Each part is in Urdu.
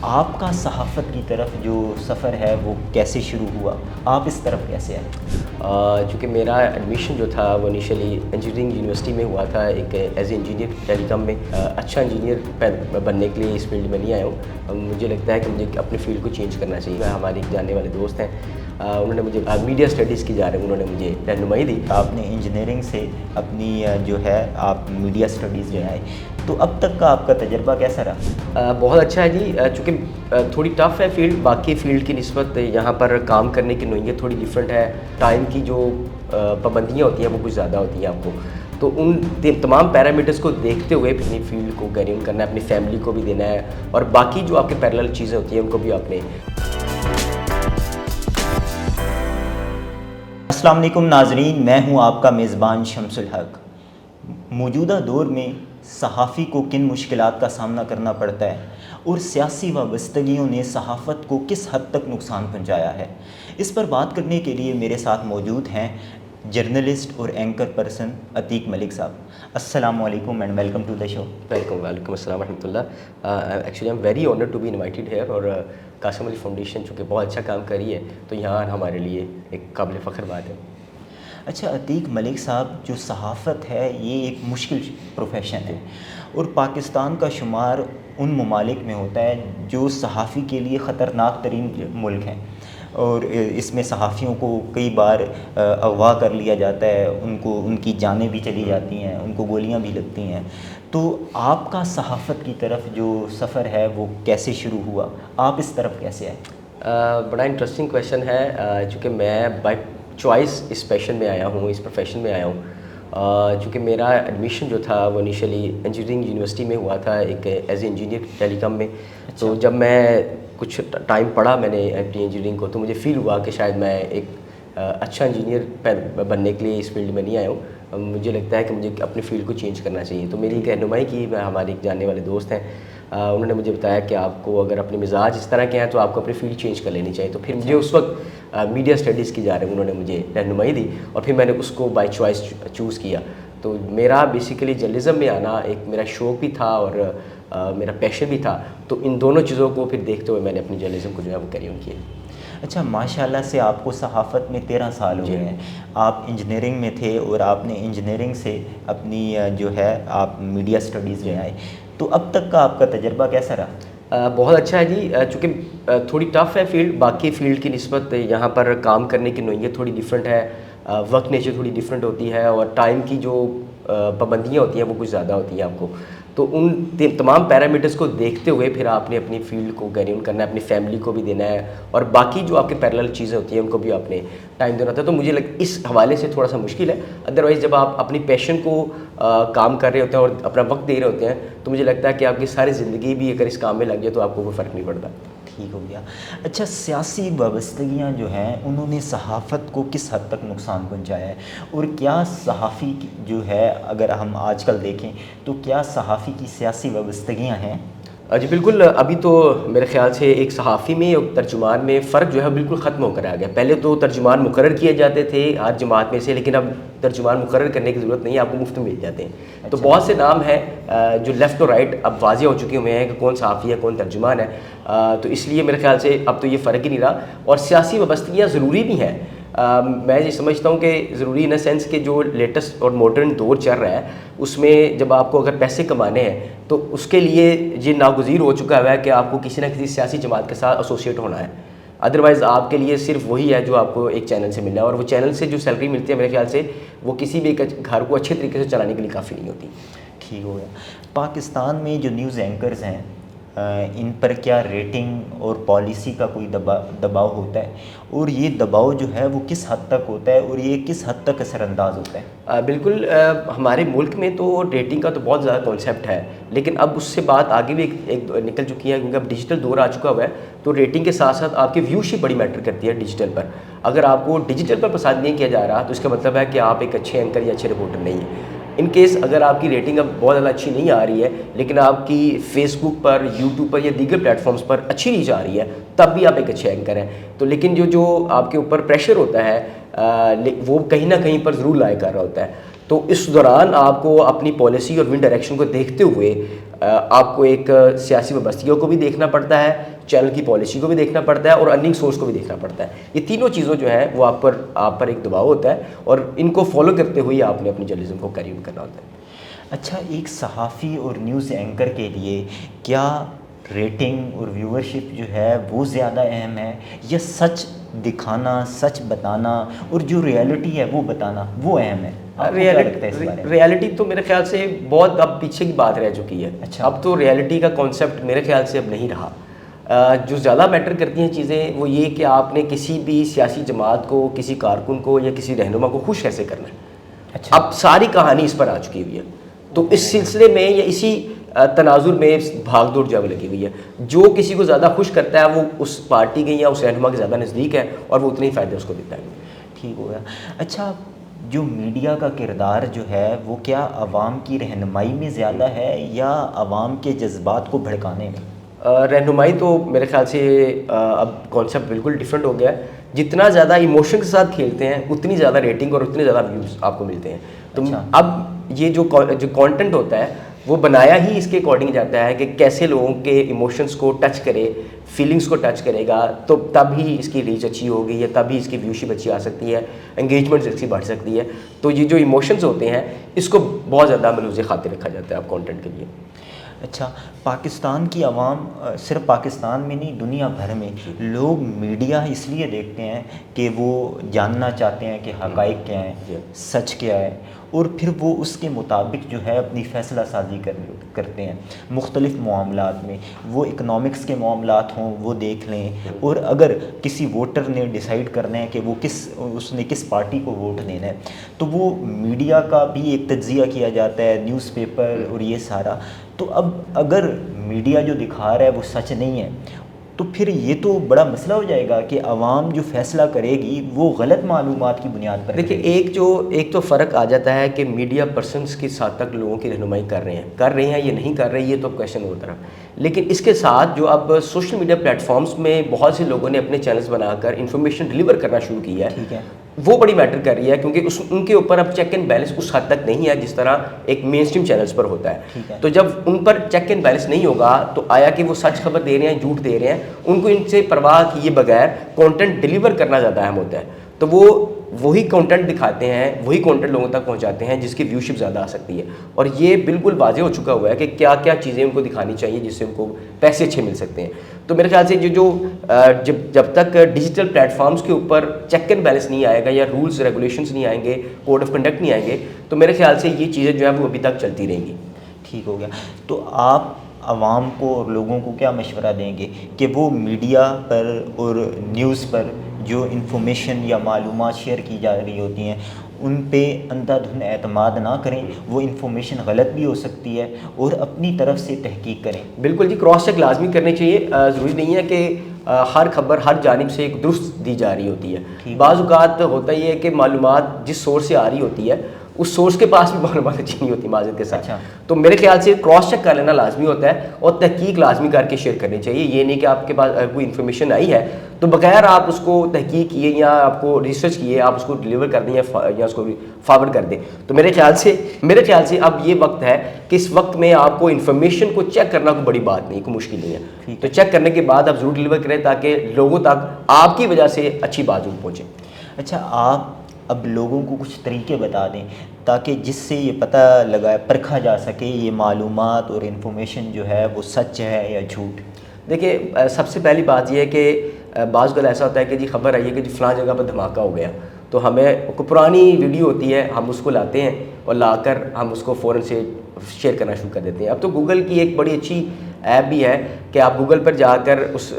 آپ کا صحافت کی طرف جو سفر ہے وہ کیسے شروع ہوا؟ آپ اس طرف کیسے آئے؟ چونکہ میرا ایڈمیشن جو تھا وہ انیشلی انجینئرنگ یونیورسٹی میں ہوا تھا، ایک ایز اے انجینئر ٹیلی کام میں اچھا انجینئر بننے کے لیے اس فیلڈ میں نہیں آیا ہوں۔ مجھے لگتا ہے کہ مجھے اپنے فیلڈ کو چینج کرنا چاہیے۔ ہمارے جاننے والے دوست ہیں، انہوں نے مجھے میڈیا اسٹڈیز کی جا رہے ہیں، انہوں نے مجھے رہنمائی دی۔ آپ نے انجینئرنگ سے اپنی جو ہے آپ میڈیا اسٹڈیز میں آئے، تو اب تک کا آپ کا تجربہ کیسا رہا؟ بہت اچھا ہے جی، چونکہ تھوڑی ٹف ہے فیلڈ، باقی فیلڈ کی نسبت یہاں پر کام کرنے کی نوعیت تھوڑی ڈیفرنٹ ہے۔ ٹائم کی جو پابندیاں ہوتی ہیں وہ کچھ زیادہ ہوتی ہیں آپ کو، تو ان تمام پیرامیٹرز کو دیکھتے ہوئے اپنی فیلڈ کو کیری آن کرنا ہے، اپنی فیملی کو بھی دینا ہے، اور باقی جو آپ کے پیرلل چیزیں ہوتی ہیں ان کو بھی آپ نے۔ السلام علیکم ناظرین، میں ہوں آپ کا میزبان شمس الحق۔ موجودہ دور میں صحافی کو کن مشکلات کا سامنا کرنا پڑتا ہے اور سیاسی وابستگیوں نے صحافت کو کس حد تک نقصان پہنچایا ہے، اس پر بات کرنے کے لیے میرے ساتھ موجود ہیں جرنلسٹ اور اینکر پرسن عتیق ملک صاحب۔ السلام علیکم and welcome to the show. وعلیکم السلام ورحمۃ اللہ۔ Actually I am very honoured to be invited here, اور قاسم علی فاؤنڈیشن چونکہ بہت اچھا کام کر رہی ہے تو یہاں ہمارے لیے ایک قابل فخر بات ہے۔ اچھا عتیق ملک صاحب، جو صحافت ہے یہ ایک مشکل پروفیشن ہے، اور پاکستان کا شمار ان ممالک میں ہوتا ہے جو صحافی کے لیے خطرناک ترین ملک ہیں، اور اس میں صحافیوں کو کئی بار اغوا کر لیا جاتا ہے، ان کی جانیں بھی چلی جاتی ہیں، ان کو گولیاں بھی لگتی ہیں۔ تو آپ کا صحافت کی طرف جو سفر ہے وہ کیسے شروع ہوا؟ آپ اس طرف کیسے آئے؟ بڑا انٹرسٹنگ کویشچن ہے، چونکہ میں بائی چوائس اس پیشن میں آیا ہوں، اس پروفیشن میں آیا ہوں۔ چونکہ میرا ایڈمیشن جو تھا وہ انیشلی انجینئرنگ یونیورسٹی میں ہوا تھا، ایک ایز اے انجینئر ٹیلی کام میں۔ تو جب میں کچھ ٹائم پڑھا میں نے اپنی انجینئرنگ کو، تو مجھے فیل ہوا کہ شاید میں ایک اچھا انجینئر بننے کے لیے اس فیلڈ میں نہیں آیا ہوں۔ مجھے لگتا ہے کہ مجھے اپنے فیلڈ کو چینج کرنا چاہیے، تو میری ایک رہنمائی کی، ہمارے ایک جاننے والے دوست ہیں، انہوں نے مجھے بتایا کہ آپ کو اگر اپنے مزاج اس طرح کے ہیں تو آپ کو اپنی فیلڈ چینج کر لینی چاہیے۔ تو پھر مجھے اس وقت میڈیا اسٹڈیز کی جا رہے ہیں، انہوں نے مجھے رہنمائی دی، اور پھر میں نے اس کو بائی چوائس چوز کیا۔ تو میرا بیسیکلی جرنلزم میں آنا ایک میرا شوق بھی تھا اور میرا پیشن بھی تھا، تو ان دونوں چیزوں کو پھر دیکھتے ہوئے میں نے اپنی جرنلزم کو جو ہے وہ کیری آن کیا۔ اچھا، ماشاءاللہ سے آپ کو صحافت میں 13 سال ہو گئے ہیں۔ آپ انجینئرنگ میں تھے اور آپ نے انجینئرنگ سے اپنی جو ہے آپ میڈیا اسٹڈیز میں آئے، تو اب تک کا آپ کا تجربہ کیسا رہا؟ بہت اچھا ہے جی، چونکہ تھوڑی ٹف ہے فیلڈ، باقی فیلڈ کی نسبت یہاں پر کام کرنے کی نوعیت تھوڑی ڈیفرنٹ ہے، ورک نیچر تھوڑی ڈیفرنٹ ہوتی ہے، اور ٹائم کی جو پابندیاں ہوتی ہیں وہ کچھ زیادہ ہوتی ہیں آپ کو، تو ان تمام پیرامیٹرز کو دیکھتے ہوئے پھر آپ نے اپنی فیلڈ کو کیری آن کرنا ہے، اپنی فیملی کو بھی دینا ہے، اور باقی جو آپ کے پیرلل چیزیں ہوتی ہیں ان کو بھی آپ نے ٹائم دینا ہوتا ہے۔ تو مجھے اس حوالے سے تھوڑا سا مشکل ہے، ادروائز جب آپ اپنی پیشن کو کام کر رہے ہوتے ہیں اور اپنا وقت دے رہے ہوتے ہیں تو مجھے لگتا ہے کہ آپ کی ساری زندگی بھی اگر اس کام میں لگ جائے تو آپ کو کوئی فرق نہیں پڑتا۔ ٹھیک ہو گیا۔ اچھا، سیاسی وابستگیاں جو ہیں انہوں نے صحافت کو کس حد تک نقصان پہنچایا ہے، اور کیا صحافی جو ہے، اگر ہم آج کل دیکھیں تو کیا صحافی کی سیاسی وابستگیاں ہیں؟ جی بالکل، ابھی تو میرے خیال سے ایک صحافی میں اور ترجمان میں فرق جو ہے بالکل ختم ہو کر آ گیا۔ پہلے تو ترجمان مقرر کیے جاتے تھے ہر جماعت میں سے، لیکن اب ترجمان مقرر کرنے کی ضرورت نہیں ہے، آپ کو مفت میں مل جاتے ہیں۔ تو بہت سے نام ہیں جو لیفٹ اور رائٹ اب واضح ہو چکے ہوئے ہیں کہ کون صحافی ہے کون ترجمان ہے، تو اس لیے میرے خیال سے اب تو یہ فرق ہی نہیں رہا، اور سیاسی وابستگیاں ضروری بھی ہیں۔ میں یہ سمجھتا ہوں کہ ضروری ان اے سینس کہ جو لیٹسٹ اور ماڈرن دور چل رہا ہے اس میں جب آپ کو اگر پیسے کمانے ہیں تو اس کے لیے یہ ناگزیر ہو چکا ہوا ہے کہ آپ کو کسی نہ کسی سیاسی جماعت کے ساتھ ایسوسیٹ ہونا ہے، ادروائز آپ کے لیے صرف وہی ہے جو آپ کو ایک چینل سے ملنا ہے، اور وہ چینل سے جو سیلری ملتی ہے میرے خیال سے وہ کسی بھی ایک گھر کو اچھے طریقے سے چلانے کے لیے کافی نہیں ہوتی۔ ٹھیک ہو گیا۔ پاکستان میں جو نیوز اینکرز ہیں ان پر کیا ریٹنگ اور پالیسی کا کوئی دباؤ ہوتا ہے، اور یہ دباؤ جو ہے وہ کس حد تک ہوتا ہے، اور یہ کس حد تک اثر انداز ہوتا ہے؟ بالکل، ہمارے ملک میں تو ریٹنگ کا تو بہت زیادہ کانسیپٹ ہے، لیکن اب اس سے بات آگے بھی ایک نکل چکی ہے، کیونکہ اب ڈیجیٹل دور آ چکا ہوا ہے، تو ریٹنگ کے ساتھ ساتھ آپ کی ویو شپ بڑی میٹر کرتی ہے ڈیجیٹل پر۔ اگر آپ کو ڈیجیٹل پر پسند نہیں کیا جا رہا تو اس کا مطلب ہے کہ آپ ایک اچھے اینکر یا اچھے رپورٹر نہیں ہیں۔ ان کیس اگر آپ کی ریٹنگ اب بہت زیادہ اچھی نہیں آ رہی ہے لیکن آپ کی فیس بک پر، یوٹیوب پر یا دیگر پلیٹ فارمز پر اچھی ریچ آ رہی ہے، تب بھی آپ ایک اچھے اینکر ہیں۔ تو لیکن جو آپ کے اوپر پریشر ہوتا ہے وہ کہیں نہ کہیں پر ضرور لائے کر رہا ہوتا ہے۔ تو اس دوران آپ کو اپنی پالیسی اور ون ڈائریکشن کو دیکھتے ہوئے آپ کو ایک سیاسی وابستگیوں کو بھی دیکھنا پڑتا ہے, چینل کی پالیسی کو بھی دیکھنا پڑتا ہے, اور ارننگ سورس کو بھی دیکھنا پڑتا ہے. یہ تینوں چیزوں جو ہیں وہ آپ پر ایک دباؤ ہوتا ہے, اور ان کو فالو کرتے ہوئے آپ نے اپنی جرنلزم کو کیری آن کرنا ہوتا ہے. اچھا, ایک صحافی اور نیوز اینکر کے لیے کیا ریٹنگ اور ویورشپ جو ہے وہ زیادہ اہم ہے, یا سچ دکھانا, سچ بتانا اور جو ریئلٹی ہے وہ بتانا وہ اہم ہے؟ ریئلٹی تو میرے خیال سے بہت اب پیچھے کی بات رہ چکی ہے. اچھا, اب تو ریئلٹی کا کانسیپٹ میرے خیال سے اب نہیں رہا. جو زیادہ میٹر کرتی ہیں چیزیں وہ یہ کہ آپ نے کسی بھی سیاسی جماعت کو, کسی کارکن کو یا کسی رہنما کو خوش کیسے کرنا ہے. اچھا, اب ساری کہانی اس پر آ چکی ہوئی ہے. تو اس سلسلے میں یا اسی تناظر میں بھاگ دوڑ جب لگی ہوئی ہے. جو کسی کو زیادہ خوش کرتا ہے وہ اس پارٹی کے یا اس رہنما کے زیادہ نزدیک ہے, اور وہ اتنے ہی فائدے اس کو دیتا ہے. ٹھیک ہو گیا. اچھا, جو میڈیا کا کردار جو ہے وہ کیا عوام کی رہنمائی میں زیادہ ہے یا عوام کے جذبات کو بھڑکانے میں؟ رہنمائی تو میرے خیال سے اب کانسیپٹ بالکل ڈیفرنٹ ہو گیا ہے. جتنا زیادہ ایموشن کے ساتھ کھیلتے ہیں اتنی زیادہ ریٹنگ اور اتنے زیادہ ویوز آپ کو ملتے ہیں. تو اب یہ جو کانٹینٹ ہوتا ہے وہ بنایا ہی اس کے اکارڈنگ جاتا ہے کہ کیسے لوگوں کے ایموشنس کو ٹچ کرے, فیلنگس کو ٹچ کرے گا, تو تب ہی اس کی ریچ اچھی ہوگی, یا تب ہی اس کی ویوشپ اچھی آ سکتی ہے, انگیجمنٹ اچھی بڑھ سکتی ہے. تو یہ جو ایموشنز ہوتے ہیں اس کو بہت زیادہ ملوث خاطر رکھا جاتا ہے اب کانٹینٹ کے لیے. اچھا, پاکستان کی عوام, صرف پاکستان میں نہیں دنیا بھر میں لوگ میڈیا اس لیے دیکھتے ہیں کہ وہ جاننا چاہتے ہیں کہ حقائق کیا ہیں, سچ کیا ہے, اور پھر وہ اس کے مطابق جو ہے اپنی فیصلہ سازی کرتے ہیں مختلف معاملات میں. وہ اکنامکس کے معاملات ہوں وہ دیکھ لیں, اور اگر کسی ووٹر نے ڈیسائیڈ کرنا ہے کہ وہ اس نے کس پارٹی کو ووٹ دینا ہے تو وہ میڈیا کا بھی ایک تجزیہ کیا جاتا ہے, نیوز پیپر اور یہ سارا. تو اب اگر میڈیا جو دکھا رہا ہے وہ سچ نہیں ہے تو پھر یہ تو بڑا مسئلہ ہو جائے گا کہ عوام جو فیصلہ کرے گی وہ غلط معلومات کی بنیاد پر. دیکھیں, ایک تو فرق آ جاتا ہے کہ میڈیا پرسنس کس حد تک لوگوں کی رہنمائی کر رہے ہیں یا نہیں کر رہے, یہ تو کویشچن ہوتا رہا. لیکن اس کے ساتھ جو اب سوشل میڈیا پلیٹ فارمز میں بہت سے لوگوں نے اپنے چینلز بنا کر انفارمیشن ڈلیور کرنا شروع کیا ہے, ٹھیک ہے, وہ بڑی میٹر کر رہی ہے, کیونکہ ان کے اوپر اب چیک اینڈ بیلنس اس حد تک نہیں ہے جس طرح ایک مین اسٹریم چینلز پر ہوتا ہے. تو جب ان پر چیک اینڈ بیلنس نہیں ہوگا تو آیا کہ وہ سچ خبر دے رہے ہیں, جھوٹ دے رہے ہیں, ان کو ان سے پرواہ کیے بغیر کانٹینٹ ڈلیور کرنا زیادہ اہم ہوتا ہے. تو وہ وہی کانٹینٹ دکھاتے ہیں, وہی کانٹینٹ لوگوں تک پہنچاتے ہیں جس کی ویوشپ زیادہ آ سکتی ہے. اور یہ بالکل واضح ہو چکا ہوا ہے کہ کیا کیا چیزیں ان کو دکھانی چاہیے جس سے ان کو پیسے اچھے مل سکتے ہیں. تو میرے خیال سے جب تک ڈیجیٹل پلیٹ فارمز کے اوپر چیک اینڈ بیلنس نہیں آئے گا, یا رولز ریگولیشنز نہیں آئیں گے, کوڈ آف کنڈکٹ نہیں آئیں گے, تو میرے خیال سے یہ چیزیں جو ہیں وہ ابھی تک چلتی رہیں گی. ٹھیک ہو گیا. تو آپ عوام کو اور لوگوں کو کیا مشورہ دیں گے کہ وہ میڈیا پر اور نیوز پر جو انفارمیشن یا معلومات شیئر کی جا رہی ہوتی ہیں ان پہ اندھا دھند اعتماد نہ کریں؟ وہ انفارمیشن غلط بھی ہو سکتی ہے, اور اپنی طرف سے تحقیق کریں. بالکل جی, کراس چیک لازمی کرنی چاہیے. ضروری نہیں ہے کہ ہر خبر ہر جانب سے ایک درست دی جا رہی ہوتی ہے. بعض اوقات ہوتا یہ ہے کہ معلومات جس سورس سے آ رہی ہوتی ہے اس سورس کے پاس بھی معلومات اچھی نہیں ہوتی معذرت کے ساتھ. تو میرے خیال سے کراس چیک کر لینا لازمی ہوتا ہے, اور تحقیق لازمی کر کے شیئر کرنی چاہیے. یہ نہیں کہ آپ کے پاس کوئی انفارمیشن آئی ہے تو بغیر آپ اس کو تحقیق کیے یا آپ کو ریسرچ کیے آپ اس کو ڈلیور کر دیں یا اس کو فارورڈ کر دیں. تو میرے خیال سے اب یہ وقت ہے کہ اس وقت میں آپ کو انفارمیشن کو چیک کرنا کوئی بڑی بات نہیں, کوئی مشکل نہیں ہے. تو چیک کرنے کے بعد آپ ضرور ڈلیور کریں تاکہ لوگوں تک آپ کی وجہ سے اچھی بات ضرور پہنچے. اچھا, آپ اب لوگوں کو کچھ طریقے بتا دیں تاکہ جس سے یہ پتہ لگائے, پرکھا جا سکے یہ معلومات اور انفارمیشن جو ہے وہ سچ ہے یا جھوٹ. دیکھیے, سب سے پہلی بات یہ ہے کہ بعض اوقات ایسا ہوتا ہے کہ جی خبر آئی ہے کہ جی فلاں جگہ پر دھماکہ ہو گیا, تو ہمیں کوئی پرانی ویڈیو ہوتی ہے, ہم اس کو لاتے ہیں اور لا کر ہم اس کو فوراً سے شیئر کرنا شروع کر دیتے ہیں. اب تو گوگل کی ایک بڑی اچھی ایپ بھی ہے کہ آپ گوگل پر جا کر اس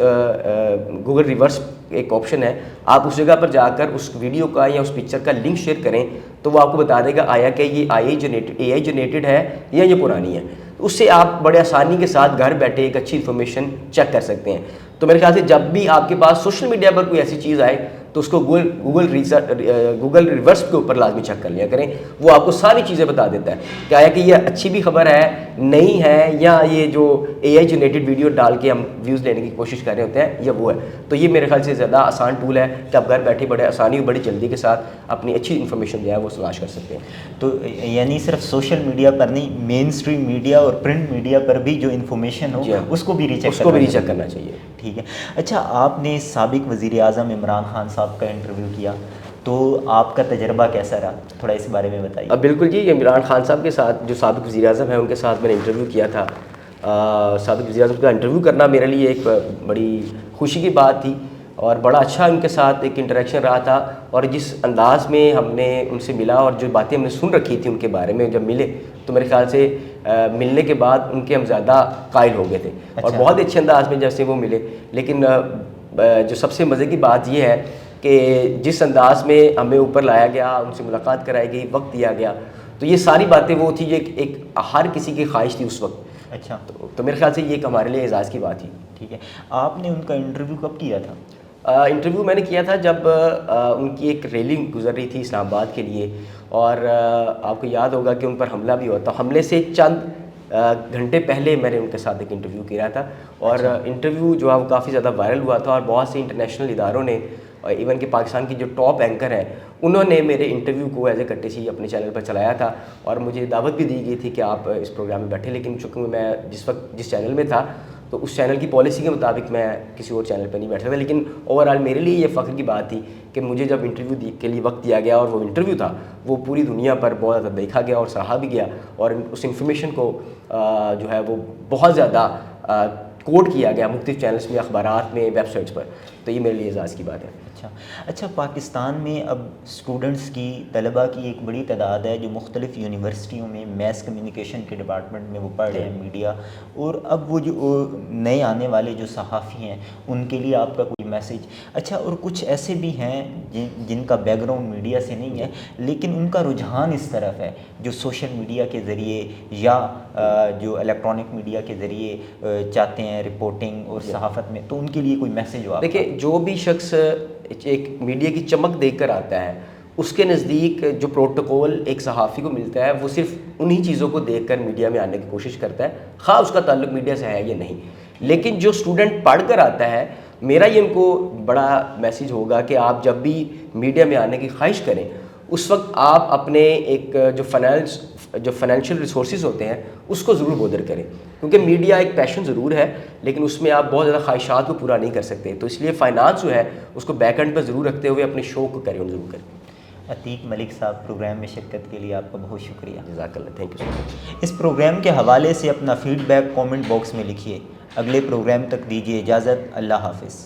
گوگل ریورس ایک آپشن ہے, آپ اس جگہ پر جا کر اس ویڈیو کا یا اس پکچر کا لنک شیئر کریں تو وہ آپ کو بتا دے گا آیا کہ یہ اے آئی جنریٹڈ ہے یا یہ پرانی ہے. اس سے آپ بڑے آسانی کے ساتھ گھر بیٹھے ایک اچھی انفارمیشن چیک کر سکتے ہیں. تو میرے خیال سے جب بھی آپ کے پاس سوشل میڈیا پر کوئی ایسی چیز آئے تو اس کو گوگل ریورس کے اوپر لازمی چیک کر لیا کریں. وہ آپ کو ساری چیزیں بتا دیتا ہے کہ آیا کہ یہ اچھی بھی خبر ہے, نہیں ہے, یا یہ جو اے آئی جنریٹڈ ویڈیو ڈال کے ہم ویوز لینے کی کوشش کر رہے ہوتے ہیں, یا وہ ہے. تو یہ میرے خیال سے زیادہ آسان ٹول ہے کہ آپ گھر بیٹھے بڑے آسانی اور بڑی جلدی کے ساتھ اپنی اچھی انفارمیشن جو ہے وہ تلاش کر سکتے ہیں. تو یعنی صرف سوشل میڈیا پر نہیں, مین اسٹریم میڈیا اور پرنٹ میڈیا پر بھی جو انفارمیشن ہو اس کو بھی ریچیک کرنا چاہیے. ٹھیک ہے. اچھا, آپ نے سابق وزیر اعظم عمران خان صاحب کا انٹرویو کیا, تو آپ کا تجربہ کیسا رہا, تھوڑا اس بارے میں بتائیے. بالکل جی, عمران خان صاحب کے ساتھ جو سابق وزیر اعظم ہیں ان کے ساتھ میں نے انٹرویو کیا تھا. سابق وزیر اعظم کا انٹرویو کرنا میرے لیے ایک بڑی خوشی کی بات تھی, اور بڑا اچھا ان کے ساتھ ایک انٹریکشن رہا تھا. اور جس انداز میں ہم نے ان سے ملا اور جو باتیں ہم نے سن رکھی تھی ان کے بارے میں, جب ملے تو میرے خیال سے ملنے کے بعد ان کے ہم زیادہ قائل ہو گئے تھے. اور بہت اچھے انداز میں جیسے وہ ملے. لیکن جو سب سے مزے کی بات یہ ہے کہ جس انداز میں ہمیں اوپر لایا گیا, ان سے ملاقات کرائی گئی, وقت دیا گیا, تو یہ ساری باتیں وہ تھی جو ایک ہر کسی کی خواہش تھی اس وقت. اچھا, تو میرے خیال سے یہ ایک ہمارے لیے اعزاز کی بات تھی. ٹھیک ہے. آپ نے ان کا انٹرویو کب کیا تھا؟ انٹرویو میں نے کیا تھا جب ان کی ایک ریلی گزر رہی تھی اسلام آباد کے لیے, اور آپ کو یاد ہوگا کہ ان پر حملہ بھی ہوا تھا. حملے سے چند گھنٹے پہلے میں نے ان کے ساتھ ایک انٹرویو کیا تھا, اور انٹرویو جو ہے وہ کافی زیادہ وائرل ہوا تھا, اور بہت سے انٹرنیشنل اداروں نے, ایون کہ پاکستان کی جو ٹاپ اینکر ہیں انہوں نے میرے انٹرویو کو ایز اے کٹیسی اپنے چینل پر چلایا تھا. اور مجھے دعوت بھی دی گئی تھی کہ آپ اس پروگرام میں بیٹھے, لیکن چونکہ میں جس چینل میں تھا تو اس چینل کی پالیسی کے مطابق میں کسی اور چینل پہ نہیں بیٹھا تھا. لیکن اوور آل میرے لیے یہ فخر کی بات تھی کہ مجھے جب انٹرویو کے لیے وقت دیا گیا, اور وہ انٹرویو تھا وہ پوری دنیا پر بہت زیادہ دیکھا گیا اور سراہا بھی گیا, اور اس انفارمیشن کو جو ہے وہ بہت زیادہ کوٹ کیا گیا مختلف چینلز میں, اخبارات میں, ویب سائٹس پر. تو یہ میرے لیے اعزاز کی بات ہے. اچھا, پاکستان میں اب اسٹوڈنٹس کی, طلباء کی ایک بڑی تعداد ہے جو مختلف یونیورسٹیوں میں میس کمیونیکیشن کے ڈپارٹمنٹ میں وہ پڑھ رہے ہیں, میڈیا, اور اب وہ جو نئے آنے والے جو صحافی ہیں ان کے لیے آپ کا کوئی میسیج؟ اچھا, اور کچھ ایسے بھی ہیں جن کا بیک گراؤنڈ میڈیا سے نہیں ہے لیکن ان کا رجحان اس طرف ہے, جو سوشل میڈیا کے ذریعے یا جو الیکٹرانک میڈیا کے ذریعے چاہتے ہیں رپورٹنگ اور صحافت میں, تو ان کے لیے کوئی میسیج ہو؟ دیکھیں, جو بھی شخص ایک میڈیا کی چمک دیکھ کر آتا ہے, اس کے نزدیک جو پروٹوکول ایک صحافی کو ملتا ہے وہ صرف انہی چیزوں کو دیکھ کر میڈیا میں آنے کی کوشش کرتا ہے, خواہ اس کا تعلق میڈیا سے ہے یا نہیں. لیکن جو اسٹوڈنٹ پڑھ کر آتا ہے, میرا یہ ان کو بڑا میسیج ہوگا کہ آپ جب بھی میڈیا میں آنے کی خواہش کریں اس وقت آپ اپنے ایک جو فائنینشیل ریسورسز ہوتے ہیں اس کو ضرور بودر کریں, کیونکہ میڈیا ایک پیشن ضرور ہے لیکن اس میں آپ بہت زیادہ خواہشات کو پورا نہیں کر سکتے. تو اس لیے فائنانس جو ہے اس کو بیک اینڈ پر ضرور رکھتے ہوئے اپنے شوق کو کیری آن ضرور کریں. عتیق ملک صاحب, پروگرام میں شرکت کے لیے آپ کا بہت شکریہ. جزاک اللہ, تھینک یو سو مچ. اس پروگرام کے حوالے سے اپنا فیڈ بیک کامنٹ باکس میں لکھیے. اگلے پروگرام تک دیجیے اجازت. اللہ حافظ.